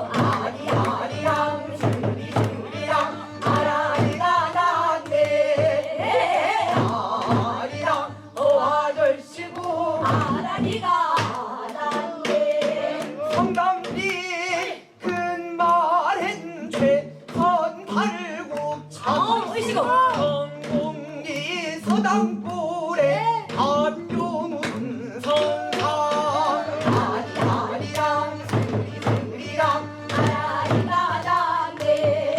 아리아리랑 수리수리랑 아라리가 났네. 아리랑 아저씨고 아라리가 났네. 성담리 큰 말엔 최선 팔국창 성공리 서당골에 안겨놓은 성상 아리아리랑 수리수리랑 아라리가 났네.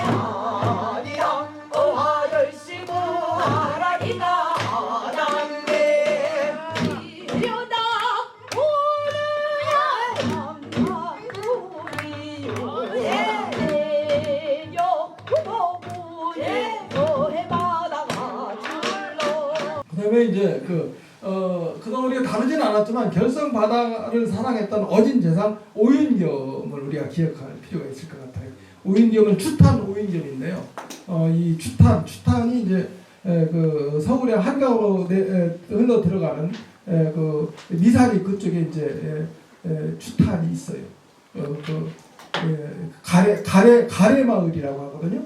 아리랑 아저씨고 아라리가 났네. 이려다 그다음에 이제 그동안 우리가 다루지는 않았지만 결성 바다를 사랑했던 어진 재상 오윤겸을 우리가 기억할 필요가 있을 것 같아요. 오윤겸은 추탄 오윤겸인데요. 이 추탄이 이제 그 서울의 한강으로 흘러 들어가는 그 미사리 그쪽에 이제 추탄이 있어요. 가래 마을이라고 하거든요.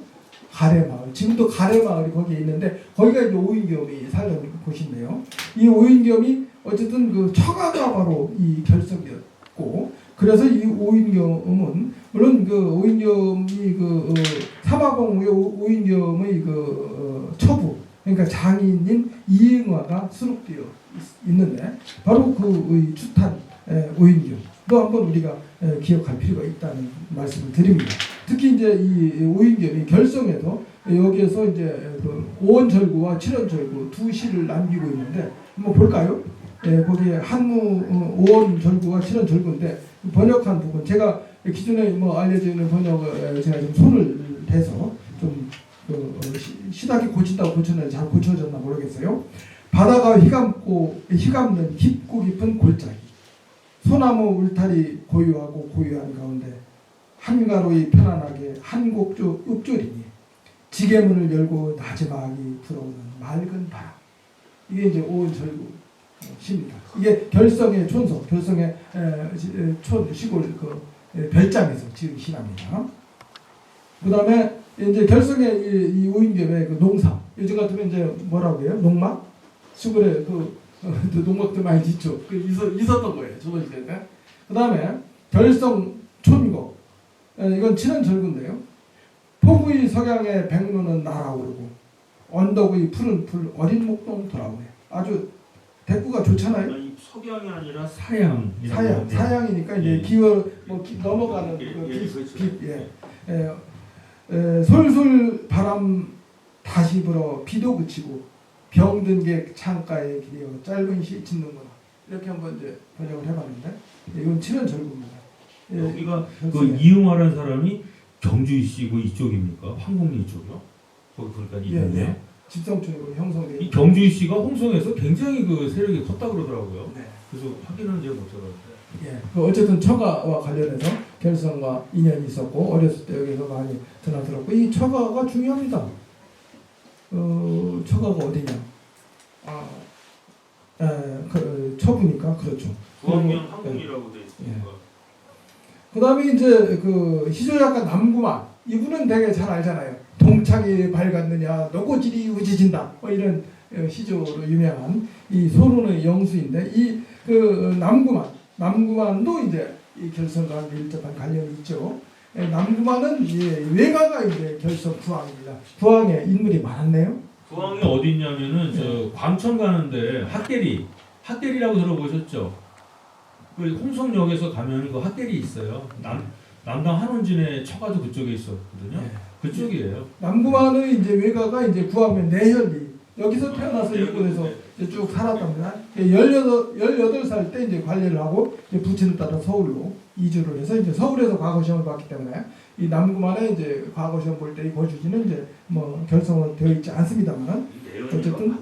가래 마을. 지금도 가래 마을이 거기에 있는데 거기가 이제 오윤겸이 살던 곳인데요. 이 오윤겸이 어쨌든 그 처가가 바로 이 결석이었고, 그래서 이 오윤겸은 물론 그 오윤겸이 그 사마공 오윤겸의 그 처부, 그러니까 장인인 이응화가 수록되어 있는데 바로 그 추탄 오윤겸도 한번 우리가 기억할 필요가 있다는 말씀을 드립니다. 특히 이제 이 오윤겸이 결성에서 여기에서 이제 그 오원절구와 칠원절구 두 시를 남기고 있는데 한번 볼까요? 거기에 한무 오원절구와 칠원절구인데 번역한 부분 제가 기존에 뭐 알려져 있는 번역을 제가 좀 손을 대서 좀 시다기 고친다고 고쳤는데 잘 고쳐졌나 모르겠어요. 바다가 휘감는 깊고 깊은 골짜기, 소나무 울타리 고요하고 고요한 가운데 한가로이 편안하게 한곡조 읍조리니 지게문을 열고 나지막이 불어오는 맑은 바람. 이게 이제 오은절구 시입니다. 이게 결성의 촌서, 결성의 시골 그 별장에서 지은 시랍니다. 그 다음에 이제 결성의 이 오윤겸의 그 농사, 요즘 같으면 이제 뭐라고 해요? 농막? 시골에 농막도 많이 짓죠. 있었던 거예요. 조선시대 때. 그 다음에 결성 촌거, 이건 칠원절구인데요. 포구의 석양의 백로는 날아오르고 언덕의 푸른 풀 어린 목동 돌아오네. 아주 대꾸가 좋잖아요. 아니, 석양이 아니라 사양. 사양이니까 이제 예. 기워 넘어가는 솔솔 바람 다시 불어 비도 그치고 병든 게 창가에 기대어 짧은 시 짓는구나. 이렇게 한번 이제 번역을 해봤는데 이건 칠원절구입니다. 여기가 그 이응화라는 사람이 경주시고 이쪽입니까? 황금리 이쪽이요? 거기 보니까 있는데. 집성촌으로 형성된. 이 경주시가 홍성에서 굉장히 그 세력이 컸다 그러더라고요. 네. 그래서 확인은 제가 못 해봤는데. 예. 어쨌든 처가와 관련해서 결성과 인연이 있었고 어렸을 때 여기서 많이 드나들었고 이 처가가 중요합니다. 처가가 어디냐? 처부니까 그렇죠. 부항면 황금리라고 돼 있으니까. 그 다음에 이제 그 희조작가 남구만, 이분은 되게 잘 알잖아요. 동창이 밝았느냐 노고질이 우지진다 뭐 이런 시조로 유명한 이 소론의 영수인데 이 그 남구만도 이제 이 결성과 밀접한 관련이 있죠. 남구만은 외가가 이제 결성 부항입니다. 부항에 인물이 많았네요. 부항이 어디 있냐면은 저 광천 가는데 핫계리라고 들어보셨죠? 그 홍성역에서 가면 그 핫계리 있어요. 남당 한원진의 처가도 그쪽에 있었거든요. 네. 그쪽이에요. 남구만의 이제 외가가 이제 부항면 내현리, 여기서 태어나서 이곳에서 쭉 살았답니다. 18살 때 이제 관리를 하고 이제 부친을 따라 서울로 이주를 해서 이제 서울에서 과거 시험을 봤기 때문에 이 남구만에 이제 과거 시험 볼 때 이 거주지는 이제 뭐 결성은 되어 있지 않습니다만 어쨌든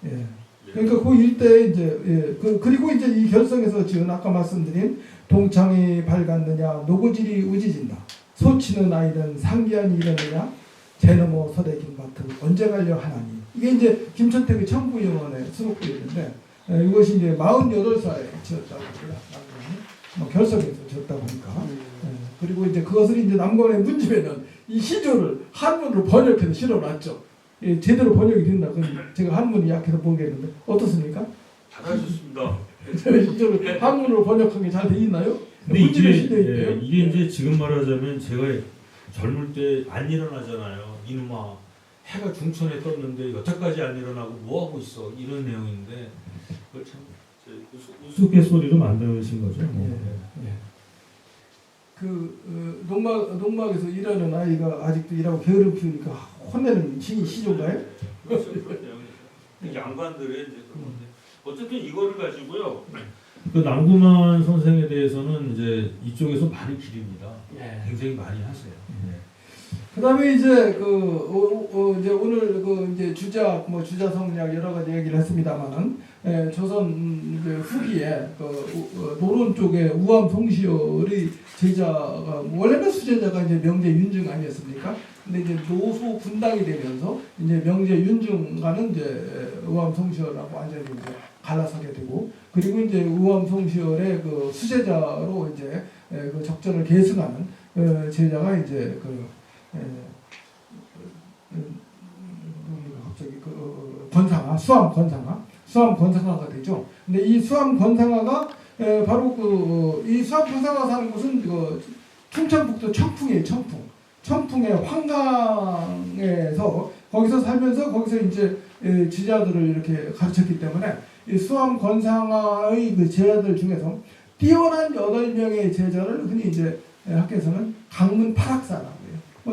예. 그러니까 그 일대에 이제 그리고 이제 이 결성에서 지은 아까 말씀드린 동창이 밝았느냐 노고질이 우지진다 소치는 아이는 상기한이 이르느냐 제너모 서대긴 밭을 언제 갈려 하나니. 이게 이제 김천택의 청구영원에 수록되어 있는데 이것이 이제 48살에 지었다고 합니다. 뭐 결석에서 지었다 보니까 그리고 이제 그것을 이제 남권의 문집에는 이 시조를 한문으로 번역해서 실어놨죠. 예, 제대로 번역이 된다. 그건 제가 한문이 약해서 모르겠는데 어떻습니까? 잘하셨습니다. 시조를 한문으로 번역한 게 잘 돼 있나요? 근데 문집에 이게 시조 있대요. 이게 이제 지금 말하자면 제가 젊을 때 안 일어나잖아요. 이놈아 해가 중천에 떴는데 여태까지 안 일어나고 뭐 하고 있어 이런 내용인데 그걸 참 우스갯소리로 만드신 거죠. 뭐. 예. 농막에서 일하는 아이가 아직도 일하고 게으름 피우니까 혼내는 신이 시조인가요? 그렇죠. 그런 내용이죠. 양반들의 이제 그런데 어쨌든 이거를 가지고요. 그 남구만 선생에 대해서는 이제 이쪽에서 많이 기립니다. 굉장히 많이 하세요. 그다음에 이제 이제 오늘 이제 주작 주자성리학 여러 가지 얘기를 했습니다만은 조선 이제 후기에 노론 쪽에 우암 송시열의 제자가 원래는 수제자가 이제 명제 윤증 아니었습니까? 근데 이제 노소 분당이 되면서 이제 명제 윤증과는 이제 우암 송시열하고 완전히 이제 갈라서게 되고 그리고 이제 우암 송시열의 그 수제자로 이제 그 적전을 계승하는 제자가 이제 갑자기 권상아, 수암 권상아가 되죠. 근데 이 수암 권상아가 바로 이 수암 권상아가 사는 곳은 충청북도 청풍이에요. 청풍의 황강에서 거기서 살면서 거기서 이제 제자들을 이렇게 가르쳤기 때문에 이 수암 권상아의 그 제자들 중에서 뛰어난 8명의 제자를 흔히 이제 학교에서는 강문 파락사라고 해요.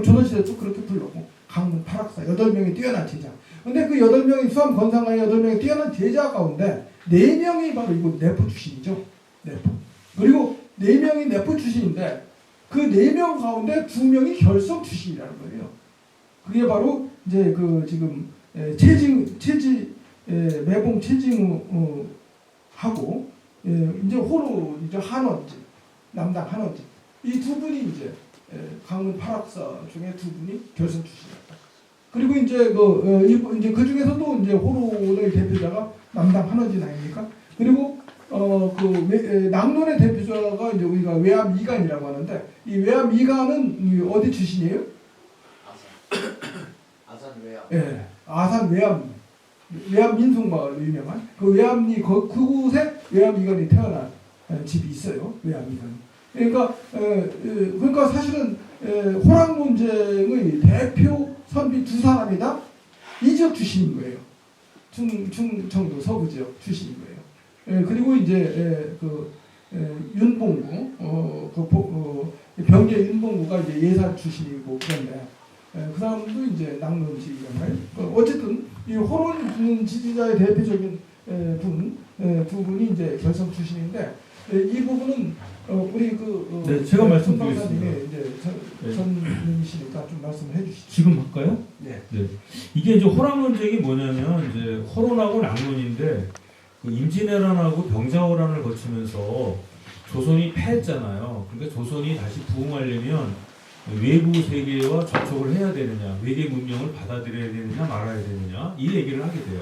조선시대도 그렇게 불렀고 강문 파락사 8명의 뛰어난 제자. 근데 그 8명의 수암 권상아의 8명의 뛰어난 제자 가운데 4명이 바로 이곳 내포 출신이죠. 내포. 그리고 4명이 내포 출신인데 그 4명 가운데 2명이 결성 출신이라는 거예요. 그게 바로 이제 지금 매봉 최징우 하고 이제 호로 이제 한원지 남당 한원지 이 두 분이 이제 강문 파락사 중에 2분이 결성 출신이었다. 그리고 이제 이제 그 중에서도 이제 호로의 대표자가 남당 한원진 아닙니까? 그리고 낙론의 대표자가 이제 우리가 외암 이간이라고 하는데 이 외암 이간은 어디 출신이에요? 아산 외암. 예, 아산 외암 민속마을로 유명한 그 외암리 그곳에 외암 이간이 태어난 집이 있어요. 외암 이간. 그러니까 사실은 호랑 논쟁의 대표 선비 2사람이다 이 지역 출신인 거예요. 충청도 서부 지역 출신인 거예요. 그리고 이제 윤봉구 병제 윤봉구가 이제 예산 출신이고 그런데 그 사람도 이제 낙론 지휘관가요. 어쨌든 이 호론 지지자의 대표적인 두 분이 이제 결성 출신인데 이 부분은 우리 네, 제가 말씀드리겠습니다. 이제 전님이시니까 좀 말씀을 해주시죠. 지금 할까요? 네. 네. 이게 이제 호랑 논쟁이 뭐냐면 이제 호론하고 낙론인데 임진왜란하고 병자호란을 거치면서 조선이 패했잖아요. 그러니까 조선이 다시 부흥하려면 외부 세계와 접촉을 해야 되느냐, 외계 문명을 받아들여야 되느냐 말아야 되느냐 이 얘기를 하게 돼요.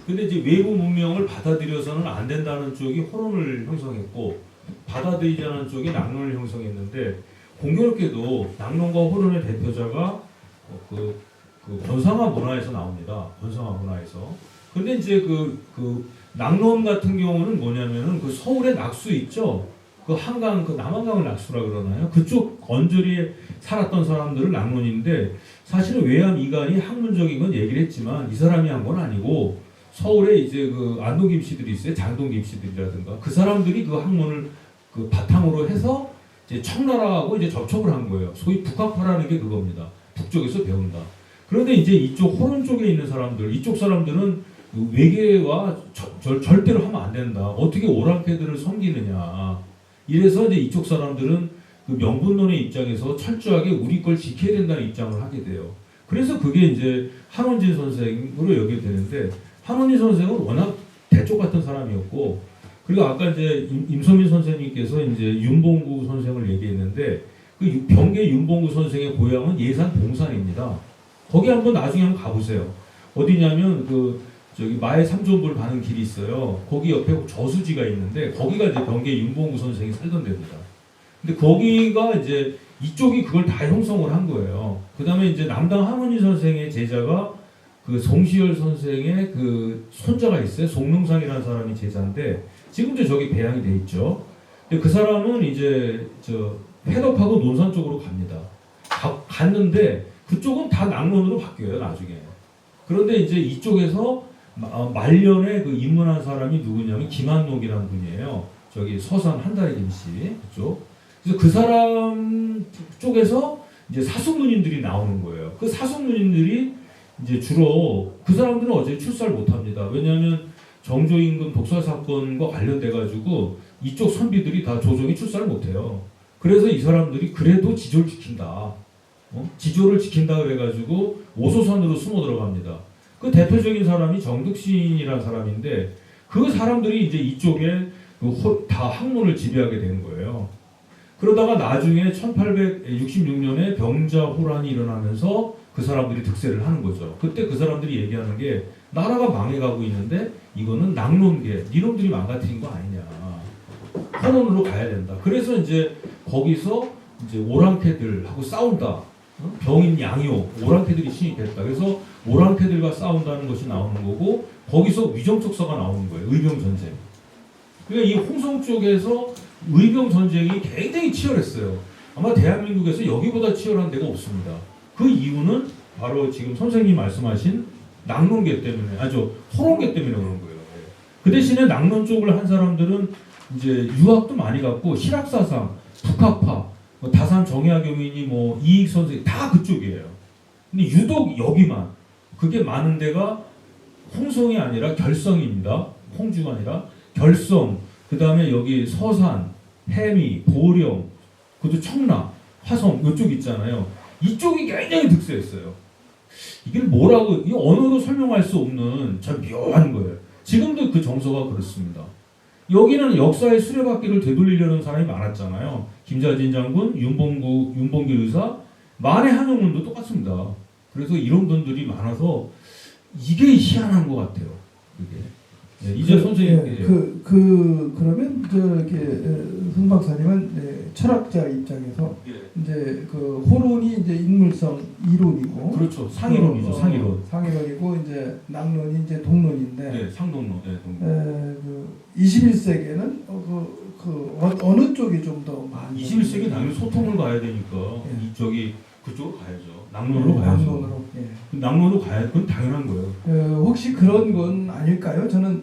근데 이제 외부 문명을 받아들여서는 안 된다는 쪽이 호론을 형성했고 받아들이지 않은 쪽이 낙론을 형성했는데 공교롭게도 낙론과 호론의 대표자가 권상아 문화에서 나옵니다. 권상아 문화에서. 근데 이제 낙론 같은 경우는 뭐냐면은 서울의 낙수 있죠. 한강 남한강을 낙수라 그러나요? 그쪽 언저리에 살았던 사람들은 낙론인데 사실은 외암 이간이 학문적인 건 얘기를 했지만 이 사람이 한 건 아니고 서울에 이제 안동 김씨들이 있어요. 장동 김씨들이라든가 그 사람들이 그 학문을 바탕으로 해서 이제 청나라하고 이제 접촉을 한 거예요. 소위 북학파라는 게 그겁니다. 북쪽에서 배운다. 그런데 이제 이쪽 호론 쪽에 있는 사람들, 이쪽 사람들은 외계와 절대로 하면 안 된다. 어떻게 오랑캐들을 섬기느냐. 이래서 이제 이쪽 사람들은 명분론의 입장에서 철저하게 우리 걸 지켜야 된다는 입장을 하게 돼요. 그래서 그게 이제 한원진 선생으로 여기게 되는데 한원진 선생은 워낙 대쪽 같은 사람이었고 그리고 아까 이제 임소민 선생님께서 이제 윤봉구 선생을 얘기했는데 그 병계 윤봉구 선생의 고향은 예산 봉산입니다. 거기 한번 나중에 한번 가보세요. 어디냐면 저기 마의 삼존불 가는 길이 있어요. 거기 옆에 저수지가 있는데 거기가 이제 병계 윤봉구 선생이 살던 데입니다. 근데 거기가 이제 이쪽이 그걸 다 형성을 한 거예요. 그 다음에 이제 남당 하모니 선생의 제자가 그 송시열 선생의 그 손자가 있어요. 송능상이라는 사람이 제자인데 지금도 저기 배양이 돼 있죠. 근데 그 사람은 이제 저 회덕하고 논산 쪽으로 갑니다. 갔는데 그쪽은 다 낙론으로 바뀌어요 나중에. 그런데 이제 이쪽에서 말년에 그 입문한 사람이 누구냐면 김한록이라는 분이에요. 저기 서산 한다리 김씨 그쪽. 그래서 그 사람 쪽에서 이제 사숙누님들이 나오는 거예요. 그 사숙누님들이 이제 주로 그 사람들은 어제 출사를 못합니다. 왜냐하면 정조임금 독살 사건과 관련돼 가지고 이쪽 선비들이 다 조정이 출사를 못해요. 그래서 이 사람들이 그래도 지조를 지킨다. 지조를 지킨다 그래가지고 오소산으로 숨어 들어갑니다. 그 대표적인 사람이 정득신이라는 사람인데 그 사람들이 이제 이쪽에 다 학문을 지배하게 되는 거예요. 그러다가 나중에 1866년에 병자호란이 일어나면서 그 사람들이 득세를 하는 거죠. 그때 그 사람들이 얘기하는 게 나라가 망해가고 있는데 이거는 낙론계, 니놈들이 망가뜨린 거 아니냐. 헌원으로 가야 된다. 그래서 이제 거기서 이제 오랑캐들하고 싸운다. 병인 양요, 오랑캐들이 침입했다. 그래서 오랑캐들과 싸운다는 것이 나오는 거고 거기서 위정척서가 나오는 거예요. 의병전쟁. 그러니까 이 홍성 쪽에서 의병전쟁이 굉장히 치열했어요. 아마 대한민국에서 여기보다 치열한 데가 없습니다. 그 이유는 바로 지금 선생님 말씀하신 낙론계 때문에, 호롱계 때문에 그런 거예요. 그 대신에 낙론 쪽을 한 사람들은 이제 유학도 많이 갔고 실학사상, 북학파, 다산 정약용이니 이익 선생 다 그쪽이에요. 근데 유독 여기만 그게 많은 데가 홍성이 아니라 결성입니다. 홍주가 아니라 결성. 그 다음에 여기 서산, 해미, 보령, 그것도 청라, 화성 이쪽 있잖아요. 이쪽이 굉장히 득세했어요. 이게 뭐라고 이 언어로 설명할 수 없는 참 묘한 거예요. 지금도 그 정서가 그렇습니다. 여기는 역사의 수레바퀴를 되돌리려는 사람이 많았잖아요. 김자진 장군, 윤봉길 의사, 만해 한용운도 똑같습니다. 그래서 이런 분들이 많아서 이게 희한한 것 같아요. 그게. 네, 이제 선생님. 그러면 흥 박사님은 철학자 입장에서 이제 그 호론이 이제 인물성 이론이고, 그렇죠. 상이론이죠. 상이론이고 이제 낙론이 이제 동론인데. 네, 상동론. 네, 동론. 21세기에는 어느 쪽이 좀 더 많이? 21세기 당연히 소통을 가야 되니까 이쪽이 그쪽으로 가야죠. 낙론으로 가야죠. 낙론으로. 예. 낙론으로 가야 그건 당연한 거예요. 혹시 그런 건 아닐까요? 저는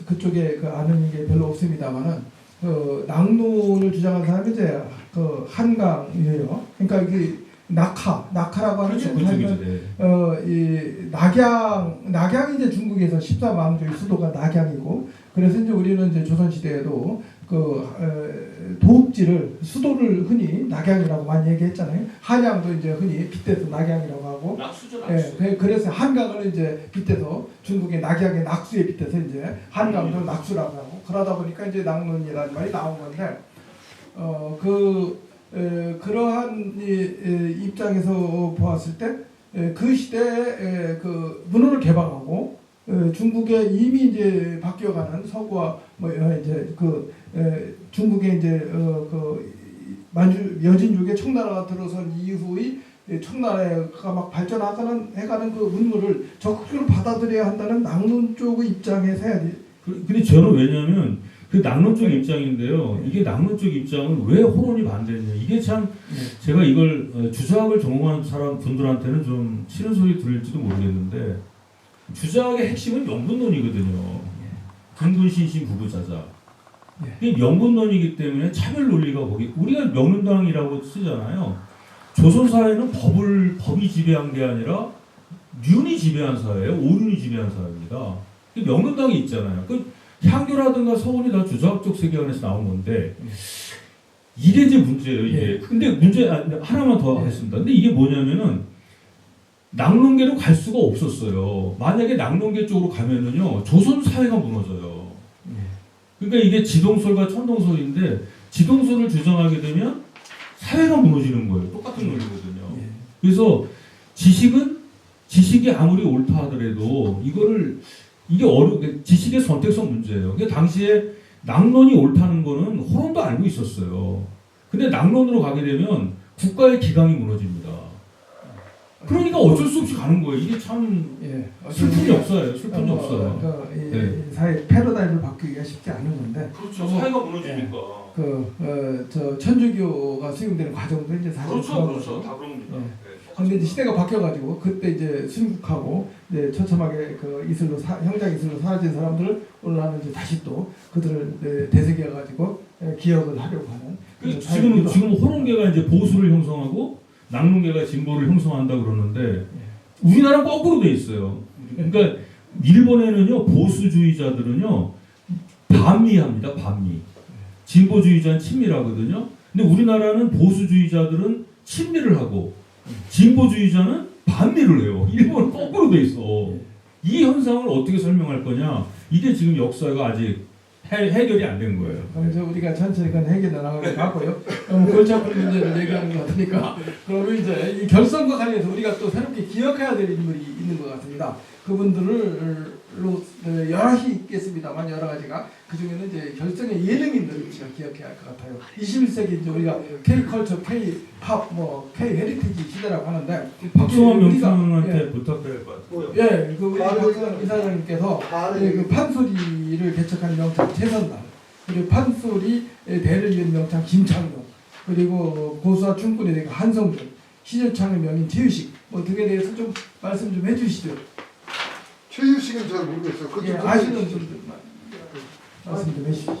그쪽에 아는 게 별로 없습니다만은 낙론을 주장한 사람이 이제 한강이에요. 그러니까 이게 낙하라고 하는 그렇죠, 게 이 낙양이 이제 중국에서 14망조의 수도가 낙양이고, 그래서 이제 우리는 이제 조선 시대에도 도읍지를 수도를 흔히 낙양이라고 많이 얘기했잖아요. 한양도 이제 흔히 빗대서 낙양이라고 하고, 낙수죠, 낙수. 그래서 한강을 이제 빗대서 중국의 낙양의 낙수에 빗대서 이제 한강도 낙수라고 하고, 그러다 보니까 이제 낙론이라는 말이 나온 건데, 그러한 입장에서 보았을 때 그 시대에 그 문호를 개방하고 중국에 이미 이제 바뀌어가는 서구와 이제 중국의 이제 여진족의 청나라가 들어선 이후의 청나라가 막 발전해가는 그 문물을 적극적으로 받아들여야 한다는 낙론 쪽의 입장에서 해야지. 근데 저는 왜냐하면 그 낙론 쪽 입장인데요. 이게 낙론 쪽 입장은 왜 호론이 반대했냐. 이게 참 제가 이걸 주자학을 전공한 분들한테는 좀 싫은 소리 들릴지도 모르겠는데, 주자학의 핵심은 명분론이거든요. 근근신신 부부자자. 이게 명분론이기 때문에 차별 논리가 거기, 우리가 명륜당이라고 쓰잖아요. 조선 사회는 법이 지배한 게 아니라 륜이 지배한 사회예요. 오륜이 지배한 사회입니다. 명륜당이 있잖아요. 향교라든가 서훈이 다 주자학적 세계관에서 나온 건데 이게 이제 문제예요. 이게. 근데 문제 하나만 더 하겠습니다. 근데 이게 뭐냐면은 낙론계로 갈 수가 없었어요. 만약에 낙론계 쪽으로 가면은요 조선 사회가 무너져요. 그러니까 이게 지동설과 천동설인데 지동설을 주장하게 되면 사회가 무너지는 거예요. 똑같은 논리거든요. 그래서 지식이 아무리 옳다 하더라도 이게 지식의 선택성 문제예요. 그러니까 당시에 낙론이 옳다는 거는 호론도 알고 있었어요. 근데 낙론으로 가게 되면 국가의 기강이 무너집니다. 그러니까 어쩔 수 없이 가는 거예요. 이게 참 예. 슬픈 역사예요. 슬픈 역사. 이 사회 패러다임을 바꾸기가 쉽지 않은 건데. 그렇죠. 사회가 무너지니까. 저 천주교가 수용되는 과정도 이제 사실 그렇죠. 그렇죠. 다 그런 겁니다. 예. 근데 이제 시대가 바뀌어가지고 그때 이제 순국하고 이제 처참하게 그 이슬로 형장 이슬로 사라진 사람들을 오늘날은 이제 다시 또 그들을 되새겨가지고 기억을 하려고 하는. 지금 호론계가 이제 보수를 형성하고 낙론계가 진보를 형성한다 그러는데 우리나라 거꾸로 돼 있어요. 그러니까 일본에는요 보수주의자들은요 반미합니다. 반미. 진보주의자는 친밀하거든요. 근데 우리나라는 보수주의자들은 친밀을 하고 진보주의자는 반미를 해요. 일본은 거꾸로 돼 있어. 이 현상을 어떻게 설명할 거냐? 이게 지금 역사가 아직 해결이 안 된 거예요. 그래서 우리가 천천히 그건 해결해 나가는 것 같고요. 너무 골치 아픈 문제를 얘기하는 것 같으니까 그러면 이제 이 결성과 관련해서 우리가 또 새롭게 기억해야 될 인물이 있는 것 같습니다. 그분들을 여럿이 있겠습니다만 여러 가지가 그 중에는 이제 결성의 예능인들을 우리가 기억해야 할 것 같아요. 21세기 이제 우리가 K-컬처, K-팝, 뭐 K-헤리티지 시대라고 하는데 박성환 우리가, 명상한테 부탁드릴 것 같아요. 예, 그 우리 박성환 이사장님께서 그 판소리를 개척한 명창 최선달, 그리고 판소리 대를 이은 명창 김창룡, 그리고 고수와 춤꾼에 대한 한성준, 시절창의 명인 최유식 뭐 등에 대해서 좀 말씀 좀 해주시죠. 최유식은 잘 모르겠어요. 예, 아시는 분들만 말씀 좀 해주시죠.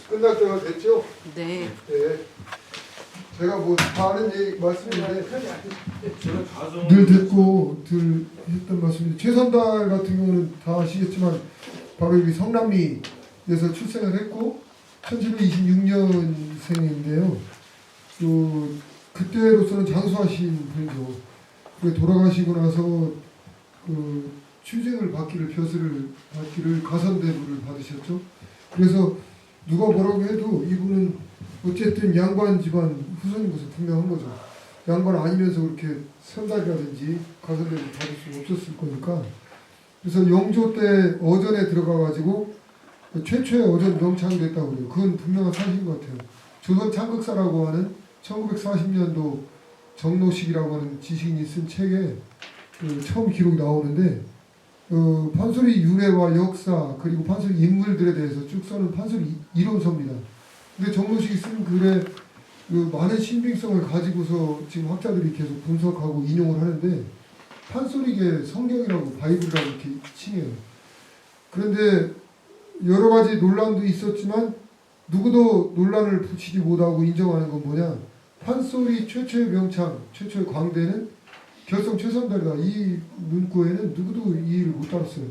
끝날 때가 됐죠? 네. 네. 제가 뭐 다 아는 얘기 말씀인데 제가 늘 듣고 늘 했던 말씀인데 최선달 같은 경우는 다 아시겠지만 바로 여기 성남리에서 출생을 했고 1726년생인데요. 그때로서는 장수하신 분이죠. 돌아가시고 나서 그 취직을 받기를 벼슬을 받기를 가선대부를 받으셨죠. 그래서 누가 뭐라고 해도 이분은 어쨌든 양반 집안 후손인 것은 분명한 거죠. 양반 아니면서 그렇게 선달이라든지 가선대부 받을 수 없었을 거니까. 그래서 영조 때 어전에 들어가가지고 최초의 어전 명창이 됐다고 그래요. 그건 분명한 사실인 것 같아요. 조선 창극사라고 하는 1940년도 정노식이라고 하는 지식인이 쓴 책에 처음 기록이 나오는데 판소리 유래와 역사 그리고 판소리 인물들에 대해서 쭉 써는 판소리 이론서입니다. 근데 정노식이 쓴 글에 많은 신빙성을 가지고서 지금 학자들이 계속 분석하고 인용을 하는데 판소리계 성경이라고 바이블이라고 이렇게 칭해요. 그런데 여러 가지 논란도 있었지만 누구도 논란을 붙이지 못하고 인정하는 건 뭐냐? 판소리 최초의 명창, 최초의 광대는 결성 최선달이다. 이 문구에는 누구도 이해를 못 알았어요.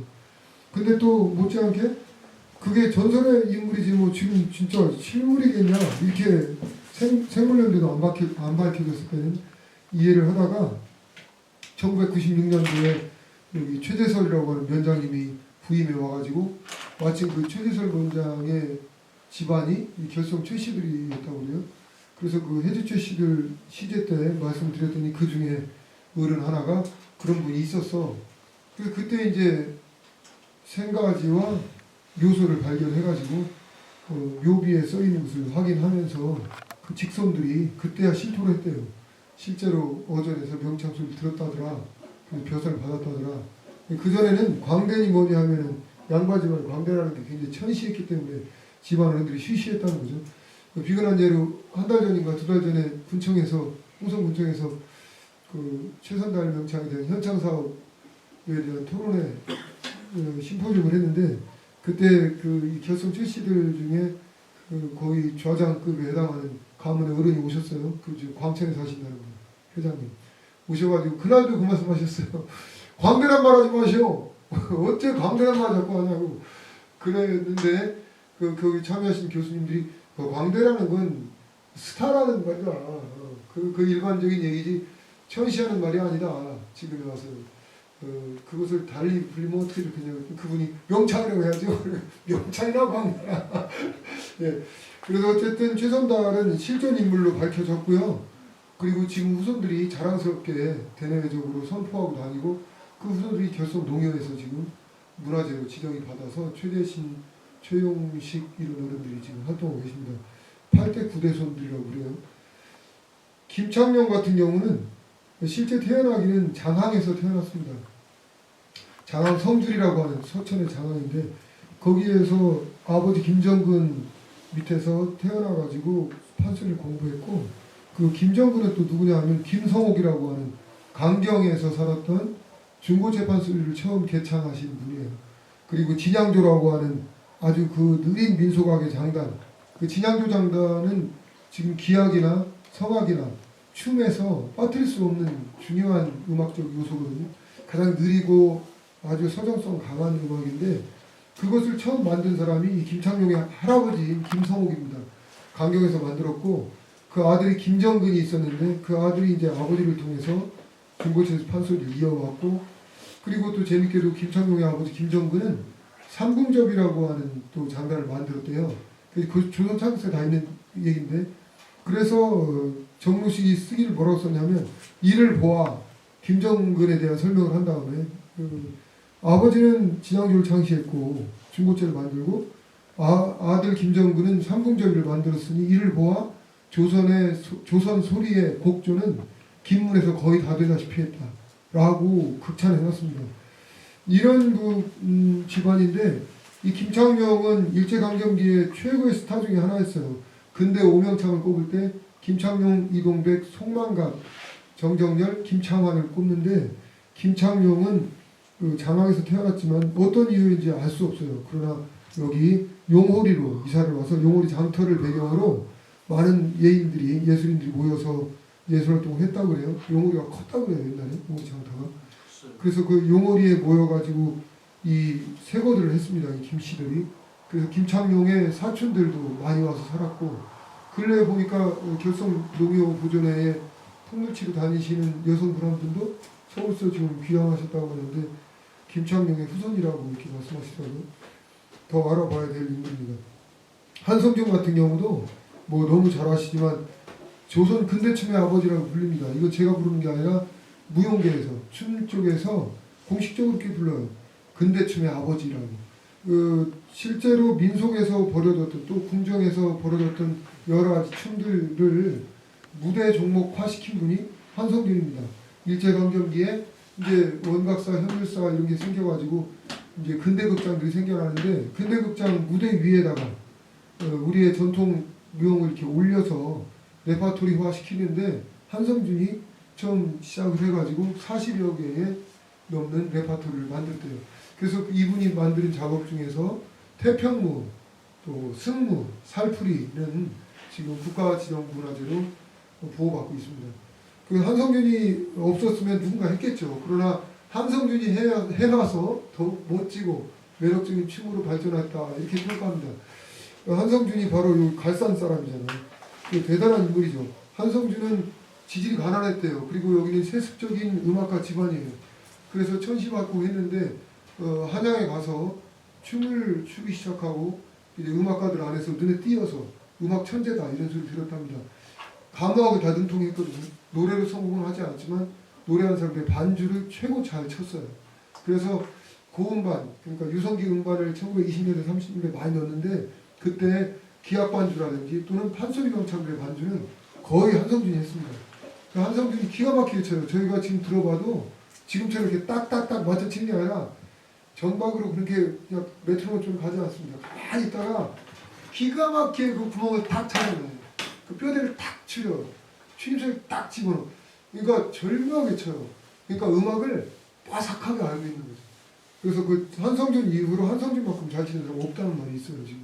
근데 또 못지않게 그게 전설의 인물이지 뭐 지금 진짜 실물이겠냐 이렇게 생물연대도 안 밝혀졌을 때는 이해를 하다가 1996년도에 여기 최재설이라고 하는 면장님이 부임해 와가지고 마침 그 최재설 원장의 집안이 이 결성 최씨들이었다고 그래요. 그래서 그 해주 최씨들 시제 때 말씀드렸더니 그 중에 어른 하나가 그런 분이 있었어. 그래서 그때 이제 생가지와 묘소를 발견해가지고 묘비에 써 있는 것을 확인하면서 그 직선들이 그때야 실토를 했대요. 실제로 어전에서 명창 소리를 들었다더라. 벼슬을 받았다더라. 그 전에는 광대니 뭐니 하면은 양반집안 광대라는 게 굉장히 천시했기 때문에 집안 어른들이 쉬쉬했다는 거죠. 비근한 예로 한 달 전인가 두 달 전에 군청에서 홍성군청에서 그 최선달 명창에 대한 현창 사업에 대한 토론회 심포지움을 했는데 그때 그 결성 최씨들 중에 그 거의 좌장급에 해당하는 가문의 어른이 오셨어요. 그 광천에 사신다는 분 회장님 오셔가지고 그날도 그 말씀하셨어요. 광대란 말 하지 마시오. 어째 광대란 말 자꾸 하냐고 그랬는데 거기 참여하신 교수님들이 광대라는 건 스타라는 말이다. 그 일반적인 얘기지 천시하는 말이 아니다. 지금에 와서 그것을 달리 불리면 어떻게 좋겠냐고 그분이 명창이라고 해야죠. 명창이나 광대야. 예. 그래서 어쨌든 최선달은 실존 인물로 밝혀졌고요. 그리고 지금 후손들이 자랑스럽게 대내외적으로 선포하고 다니고 그 후손들이 결성 농협에서 지금 문화재로 지정이 받아서 최대신 최용식 이런 어른들이 지금 활동하고 계십니다. 8대 9대 손들이라고 그래요. 김창룡 같은 경우는 실제 태어나기는 장항에서 태어났습니다. 장항 성줄이라고 하는 서천의 장항인데 거기에서 아버지 김정근 밑에서 태어나가지고 판소리를 공부했고 그 김정근은 또 누구냐 하면 김성옥이라고 하는 강경에서 살았던 중고체 판소리를 처음 개창하신 분이에요. 그리고 진양조라고 하는 아주 그 느린 민속악의 장단, 그 진양조 장단은 지금 기악이나 성악이나 춤에서 빠뜨릴 수 없는 중요한 음악적 요소거든요. 가장 느리고 아주 서정성 강한 음악인데 그것을 처음 만든 사람이 이 김창룡의 할아버지인 김성옥입니다. 강경에서 만들었고 그 아들이 김정근이 있었는데 그 아들이 이제 아버지를 통해서 중고체 판소리를 이어왔고 그리고 또 재밌게도 김창룡의 아버지 김정근은 삼궁접이라고 하는 또 장단을 만들었대요. 그 조선 창세에 다 있는 얘기인데 그래서 정무식이 쓰기를 뭐라고 썼냐면 이를 보아 김정근에 대한 설명을 한 다음에 아버지는 진양조를 창시했고 중고체를 만들고 아들 김정근은 삼궁접이를 만들었으니 이를 보아 조선 소리의 곡조는 김문에서 거의 다 되다시피 했다 라고 극찬해놨습니다. 이런 집안인데 이 김창룡은 일제강점기의 최고의 스타 중에 하나였어요. 근대 오명창을 꼽을 때 김창룡, 이동백, 송만감, 정정열, 김창환을 꼽는데 김창룡은 그 장항에서 태어났지만 어떤 이유인지 알 수 없어요. 그러나 여기 용호리로 이사를 와서 용호리 장터를 배경으로 많은 예술인들이 모여서 예술활동을 했다고 그래요. 용호리가 컸다고 그래요. 옛날에 용호리 장터가. 그래서 그 용호리에 모여가지고 이 세거들을 했습니다. 이 김씨들이. 그래서 김창룡의 사촌들도 많이 와서 살았고 근래에 보니까 결성 농협 보존회에 풍물치러 다니시는 여성분 한 분도 서울서 지금 귀향하셨다고 하는데 김창룡의 후손이라고 이렇게 말씀하시더라고요. 더 알아봐야 될 인물입니다. 한성종 같은 경우도 뭐 너무 잘 아시지만 조선 근대춤의 아버지라고 불립니다. 이거 제가 부르는 게 아니라 무용계에서 춤 쪽에서 공식적으로 이렇게 불러요. 근대춤의 아버지라고. 실제로 민속에서 벌어졌던 또 궁정에서 벌어졌던 여러 가지 춤들을 무대 종목화시킨 분이 한성준입니다. 일제강점기에 이제 원각사, 현율사 이런 게 생겨가지고 이제 근대극장들이 생겨나는데 근대극장 무대 위에다가 우리의 전통 무용을 이렇게 올려서 레파토리화 시키는데 한성준이 처음 시작을 해가지고 40여 개의 넘는 레파토리를 만들대요. 그래서 이분이 만든 작업 중에서 태평무, 또 승무, 살풀이는 지금 국가지정문화재로 보호받고 있습니다. 그 한성준이 없었으면 누군가 했겠죠. 그러나 한성준이 해놔서 더 멋지고 매력적인 춤으로 발전했다 이렇게 평가합니다. 한성준이 바로 이 갈산 사람이잖아요. 대단한 인물이죠. 한성준은 지질이 가난했대요. 그리고 여기는 세습적인 음악가 집안이에요. 그래서 천시받고 했는데 한양에 가서 춤을 추기 시작하고 이제 음악가들 안에서 눈에 띄어서 음악 천재다 이런 소리 들었답니다. 감옥을 다 능통했거든요. 노래로 성공은 하지 않지만 노래하는 사람들의 반주를 최고 잘 쳤어요. 그래서 고음반, 그러니까 유성기 음반을 1920년대 30년대 많이 넣었는데 그때 기악 반주라든지 또는 판소리 명창들의 반주는 거의 한성준이 했습니다. 한성준이 기가 막히게 쳐요. 저희가 지금 들어봐도 지금처럼 이렇게 딱딱딱 맞춰 치는 게 아니라 정박으로 그렇게 그냥 메트로놈처럼 가지 않습니다. 가만히 있다가 기가 막히게 그 구멍을 딱 차는 거예요. 그 뼈대를 딱 치려. 추임새를 딱 집어넣어. 그러니까 절묘하게 쳐요. 그러니까 음악을 바삭하게 알고 있는 거죠. 그래서 그 한성준 이후로 한성준만큼 잘 치는 사람 없다는 말이 있어요. 지금.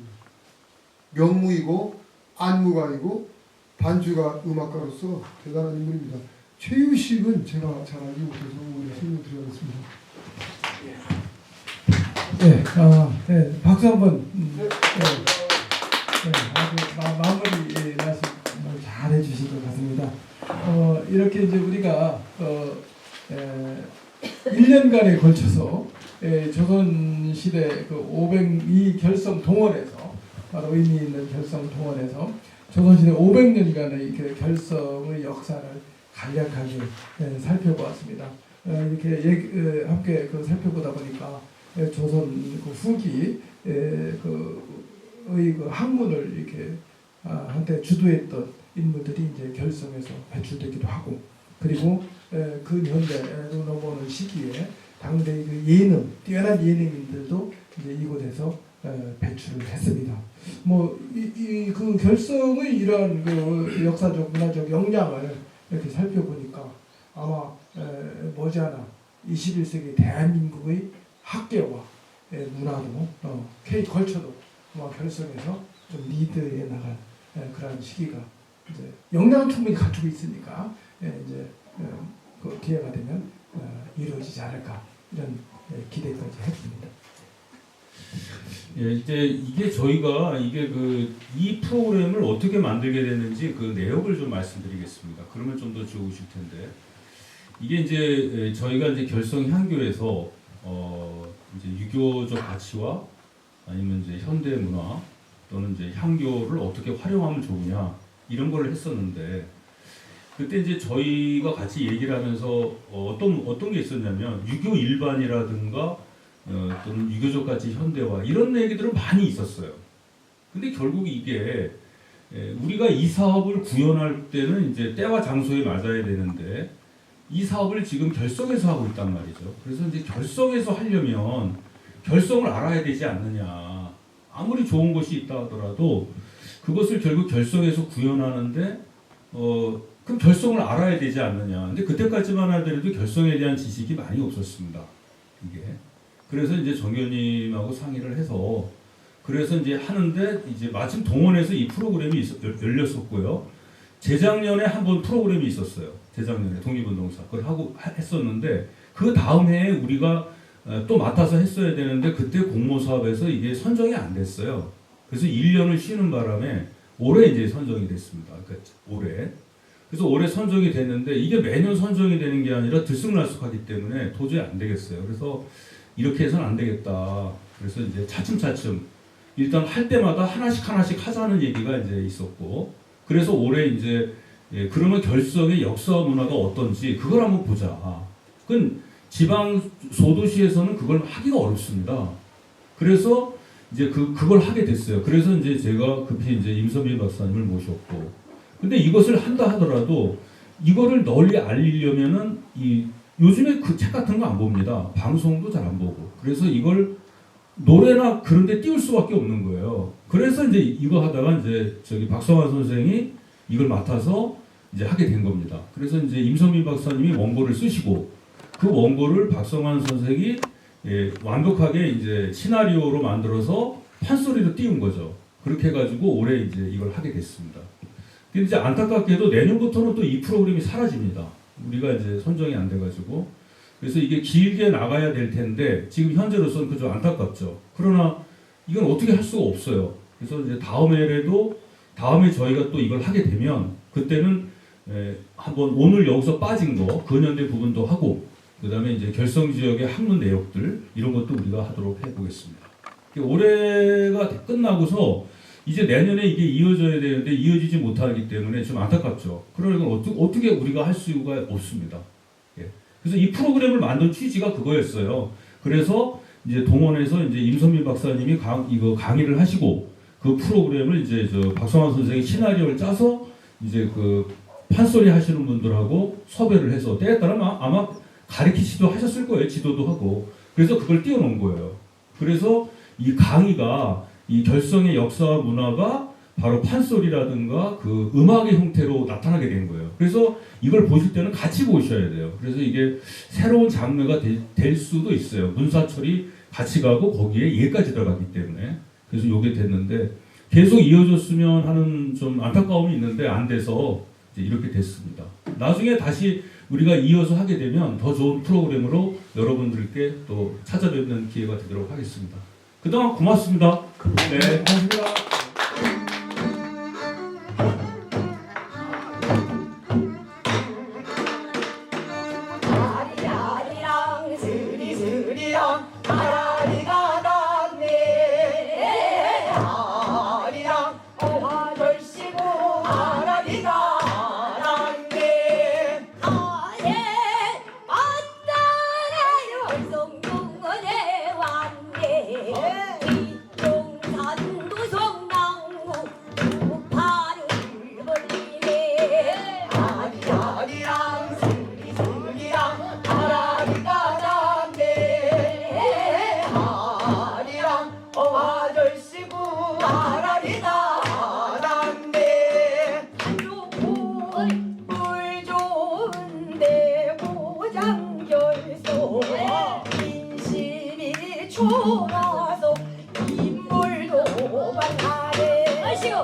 명무이고 안무가이고 반주가 음악가로서 대단한 인물입니다. 최유식은 제가 잘 알지 못해서 오늘 설명드리겠습니다. 네, 박수 한번. 아주 마무리 말씀 잘 해주신 것 같습니다. 이렇게 이제 우리가 1년간에 걸쳐서 조선시대 그 502 결성 동원에서 바로 의미 있는 결성 동원에서 조선시대 500년간의 그 결성의 역사를 간략하게 살펴보았습니다. 이렇게 함께 살펴보다 보니까 조선 그 후기 그 학문을 이렇게 한때 주도했던 인물들이 이제 결성해서 배출되기도 하고, 그리고 근현대로 넘어오는 시기에 당대 그 예능, 뛰어난 예능인들도 이제 이곳에서 배출을 했습니다. 뭐 그 결성의 이러한 그 역사적 문화적 역량을 이렇게 살펴보니까 아마 머지않아 21세기 대한민국의 학계와 문화도 K컬처도 아마 결성해서 좀 리드해 나갈 그런 시기가 이제 역량은 충분히 갖추고 있으니까 이제 그 기회가 되면 이루어지지 않을까 이런 기대까지 해봅니다. 예, 이제 이게 저희가 이 프로그램을 어떻게 만들게 됐는지 그 내역을 좀 말씀드리겠습니다. 그러면 좀 더 좋으실 텐데, 이게 이제 저희가 이제 결성 향교에서 이제 유교적 가치와 아니면 이제 현대 문화 또는 이제 향교를 어떻게 활용하면 좋으냐 이런 걸 했었는데, 그때 이제 저희가 같이 얘기를 하면서 어떤 게 있었냐면 유교 일반이라든가 또는 유교적 가치 현대화 이런 얘기들은 많이 있었어요. 근데 결국 이게 우리가 이 사업을 구현할 때는 이제 때와 장소에 맞아야 되는데 이 사업을 지금 결성해서 하고 있단 말이죠. 그래서 이제 결성해서 하려면 결성을 알아야 되지 않느냐. 아무리 좋은 것이 있다 하더라도 그것을 결국 결성해서 구현하는데 그럼 결성을 알아야 되지 않느냐. 근데 그때까지만 하더라도 결성에 대한 지식이 많이 없었습니다. 이게. 그래서 이제 정교님하고 상의를 해서 그래서 이제 하는데 이제 마침 동원에서 이 프로그램이 열렸었고요. 재작년에 한 번 프로그램이 있었어요. 재작년에 독립운동사 그걸 하고 했었는데 그 다음 해에 우리가 또 맡아서 했어야 되는데 그때 공모사업에서 이게 선정이 안 됐어요. 그래서 1년을 쉬는 바람에 올해 이제 선정이 됐습니다. 그러니까 올해. 그래서 올해 선정이 됐는데 이게 매년 선정이 되는 게 아니라 들쑥날쑥하기 때문에 도저히 안 되겠어요. 그래서 이렇게 해서는 안 되겠다. 그래서 이제 차츰차츰 일단 할 때마다 하나씩 하자는 얘기가 이제 있었고, 그래서 올해 이제 그러면 결성의 역사와 문화가 어떤지 그걸 한번 보자. 그건 지방 소도시에서는 그걸 하기가 어렵습니다. 그래서 이제 그걸 하게 됐어요. 그래서 이제 제가 급히 이제 임선민 박사님을 모셨고, 근데 이것을 한다 하더라도 이거를 널리 알리려면은 요즘에 그 책 같은 거 안 봅니다. 방송도 잘 안 보고. 그래서 이걸 노래나 그런 데 띄울 수밖에 없는 거예요. 그래서 이제 이거 하다가 이제 박성환 선생이 이걸 맡아서 이제 하게 된 겁니다. 그래서 이제 임선민 박사님이 원고를 쓰시고 그 원고를 박성환 선생이 완벽하게 이제 시나리오로 만들어서 판소리로 띄운 거죠. 그렇게 해가지고 올해 이제 이걸 하게 됐습니다. 근데 이제 안타깝게도 내년부터는 또 이 프로그램이 사라집니다. 우리가 이제 선정이 안 돼가지고. 그래서 이게 길게 나가야 될 텐데 지금 현재로서는 그저 안타깝죠. 그러나 이건 어떻게 할 수가 없어요. 그래서 이제 다음에 저희가 또 이걸 하게 되면 그때는 한번 오늘 여기서 빠진 거 근현대 부분도 하고 그 다음에 이제 결성 지역의 학문 내역들 이런 것도 우리가 하도록 해보겠습니다. 올해가 끝나고서 이제 내년에 이게 이어져야 되는데 이어지지 못하기 때문에 좀 안타깝죠. 그러니까 어떻게 우리가 할 수가 없습니다. 그래서 이 프로그램을 만든 취지가 그거였어요. 그래서 이제 동원해서 이제 임선민 박사님이 이거 강의를 하시고 그 프로그램을 이제 박성환 선생이 시나리오를 짜서 이제 그 판소리 하시는 분들하고 섭외를 해서 때에 따라 아마 가르치시도 하셨을 거예요. 지도도 하고. 그래서 그걸 띄워놓은 거예요. 그래서 이 강의가 이 결성의 역사와 문화가 바로 판소리라든가 그 음악의 형태로 나타나게 된 거예요. 그래서 이걸 보실 때는 같이 보셔야 돼요. 그래서 이게 새로운 장르가 될 수도 있어요. 문사철이 같이 가고 거기에 예까지 들어가기 때문에. 그래서 이게 됐는데 계속 이어졌으면 하는 좀 안타까움이 있는데 안 돼서 이제 이렇게 됐습니다. 나중에 다시 우리가 이어서 하게 되면 더 좋은 프로그램으로 여러분들께 또 찾아뵙는 기회가 되도록 하겠습니다. 그동안 고맙습니다. 네, 고맙습니다. 아리아리랑 스리스리랑 아라리가 났네. 아리랑 오화 절시고 아라리가 났네. 아예 왔다네 월성동원에 왔네. 나라리가 남네 좋고 물 좋은데 고장결소 인심이 좁아서 인물도 만나네 아시고